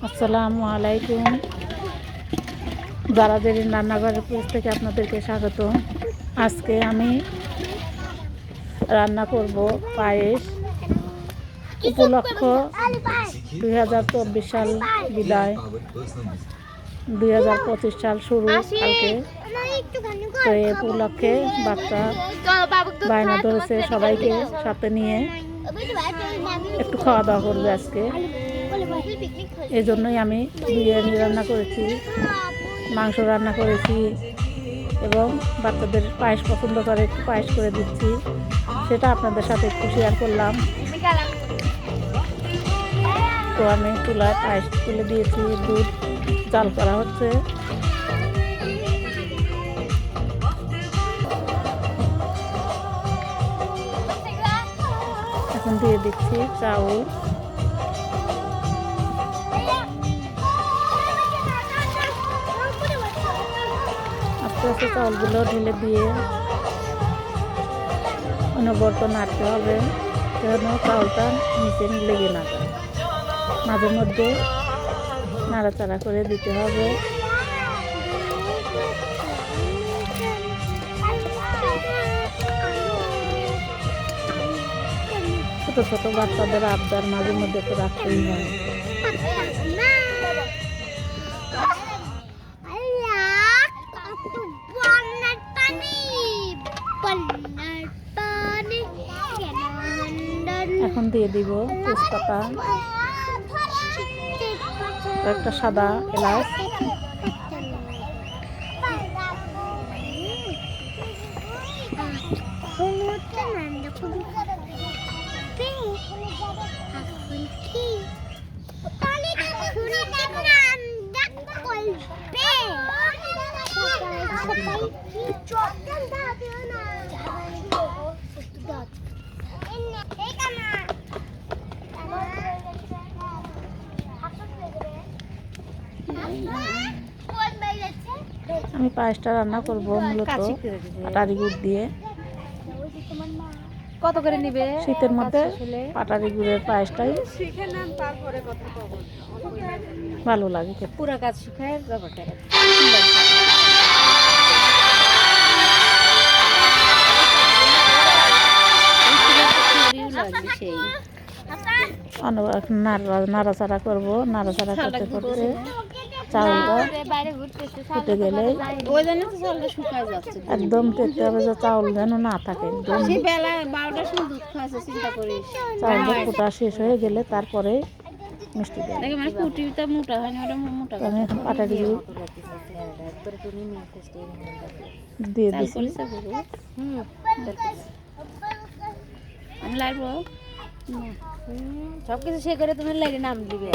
আসসালামু আলাইকুম। যারা জেরিন রান্নাঘরের পেজ থেকে আপনাদেরকে স্বাগত। আজকে আমি রান্না করব পায়েস। উপলক্ষ 2024 সাল বিদায়, 2025 সাল শুরু কালকে। তো এই উপলক্ষে বাচ্চা বায়না ধরেছে সবাইকে সাথে নিয়ে একটু খাওয়া দাওয়া করবে আজকে। এই জন্যই আমি বিরিয়ানি রান্না করেছি, মাংস রান্না করেছি এবং বাচ্চাদের পায়েস পছন্দ করে, একটু পায়েস করে দিচ্ছি। সেটা আপনাদের সাথে একটু শেয়ার করলাম। তো আমি চুলায় পায়েস তুলে দিয়েছি, দুধ জাল করা হচ্ছে। এখন দিয়ে দিচ্ছি চাউল। আস্তে আস্তে চাউলগুলো ঢেলে দিয়ে অনবরত নাড়তে হবে যেন চাউলটা নিচে লেগে না যায়। মাঝে মধ্যে নাড়াচাড়া করে দিতে হবে। ছোট ছোট বাচ্চাদের আবদার মাঝে মধ্যে তো রাখতেই হয়। এখন দিয়ে দিব তেজপাতা, একটা সাদা এলাচ, আমি পায়েসটা রান্না করব মূলত পাটারি গুড় দিয়ে। কত করে নিবে? শীতের মধ্যে পাটারি গুড়ের পায়েসটাই ভালো লাগে খেতে। পুরা কাজ শিখায় ব্যাপারটা। নাড়াচাড়া করবো, নাড়াচাড়া করতে করতে চাউলটা ফুটে গেলে একদম দেখতে হবে যে চাউল যেন না থাকে। চাউলটা ফুটা শেষ হয়ে গেলে তারপরে মিষ্টি দেয়। আমি পাটারি দিয়ে দিচ্ছি। আমি লাগবো সবকিছু সে করে তুমি লাগে নাম দিবে।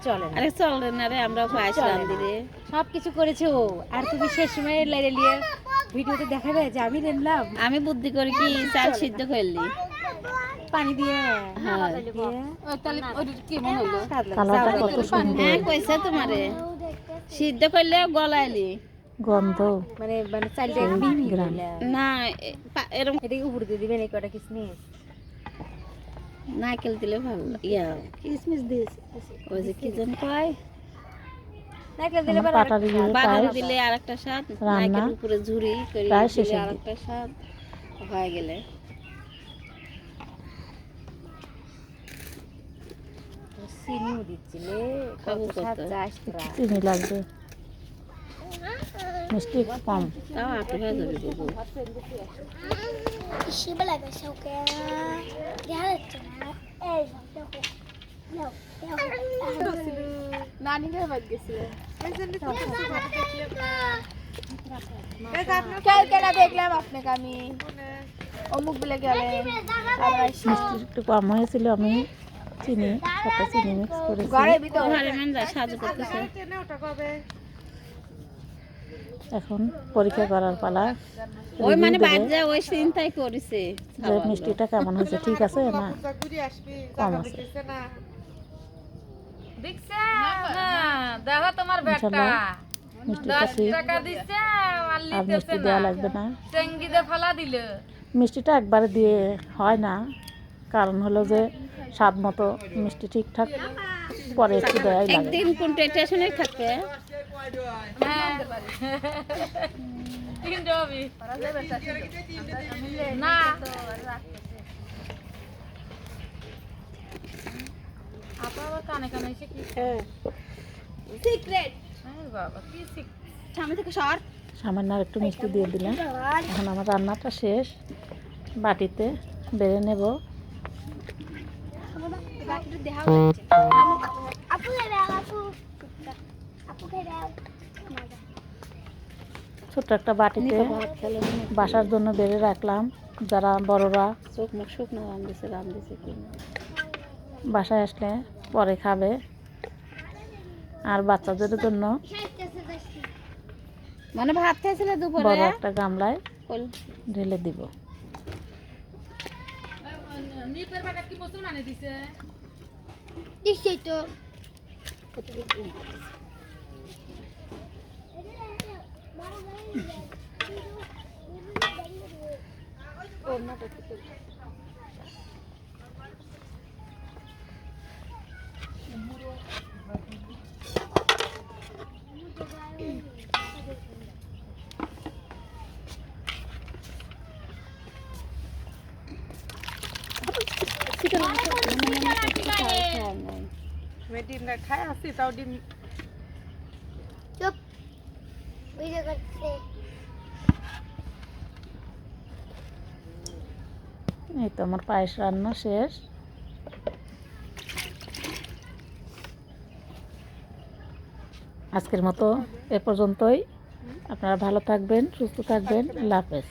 চলে আরে চলে না রে, আমরা পায়েস রান্ধি রে, সবকিছু করেছে ও। আর তুমি শেষ সময় লাইরে নিয়ে ভিডিওতে দেখাবে যে আমি রান্নলাম। আমি বুদ্ধি করে কি চাল সিদ্ধ করলি পানি দিয়ে। হ্যাঁ তাহলে ওই কি মনে হলো কালারটা কত সুন্দর। হ্যাঁ কইছে তোমারে সিদ্ধ করলে গলাইলি গন্ধ মানে মানে চালটা মিহি না এরকম এটা উপর দিয়ে দিবেন। এই কটা কিসমিস নারকেল দিলে ভালো। ইয়া কিসমিস দিস ওই যে কি জানি কয় নারকেল দিলে বাদাম দিলে আরেকটা স্বাদ, নারকেল উপরে ঝুরি করে দিলে আরেকটা স্বাদ হয়ে গেলে। চিনিও দিচ্ছিলে খাবো কত চিনি লাগবে, মিষ্টি কম। তাও আপনি হয়ে যাবে বাবু। দেখলাম আপনাকে আমি অমুক বলে গেলে মিষ্টি একটু কম হয়েছিল, আমি চিনি সাথে চিনি মিক্স করেছি। এখন পরীক্ষা করার পালা। ওই মানে বাজে ওই চিন্তাই করেছে যে মিষ্টিটা কেমন হয়েছে, ঠিক আছে না কম আছে। দেখো তোমার ব্যাগটা মিষ্টিটা ঠিক, 10 টাকা দিচ্ছে আর আর মিষ্টি দেওয়া লাগবে না। চেঙ্গিতে ফলা দিল। মিষ্টিটা একবারে দিয়ে হয় না, কারণ হলো যে স্বাদ মতো মিষ্টি ঠিকঠাক পরে একটু দেওয়াই লাগে। একদিন কোন স্টেশনে থাকবে? হ্যাঁ তিনটে হবে না আপা আবার কানে কানে এসে কি সিক্রেট বাবা কি শিখ সামনে থেকে সর। সামান্য আর একটু মিষ্টি দিয়ে দিলাম। এখন আমার রান্নাটা শেষ, বাটিতে বেড়ে নেব। বাকিটা দেখাও ছোট্ট একটা বাটিতে বাসার জন্য বেড়ে রাখলাম। যারা বড়রা চোখ মুখ শুকনো রান্ধেছে কি বাসায় আসলে পরে খাবে, আর বাচ্চাদের জন্য মানে ভাত খাইছিল দুপুরে বড় একটা গামলায় ঢেলে দিব। নিপের বাটা কি বস্তু মানে দিছে তো ডিম না খাই আসি তাও ডিম এই তো আমার পায়েস রান্না শেষ। আজকের মতো এ পর্যন্তই। আপনারা ভালো থাকবেন, সুস্থ থাকবেন। আল্লাহ হাফেজ।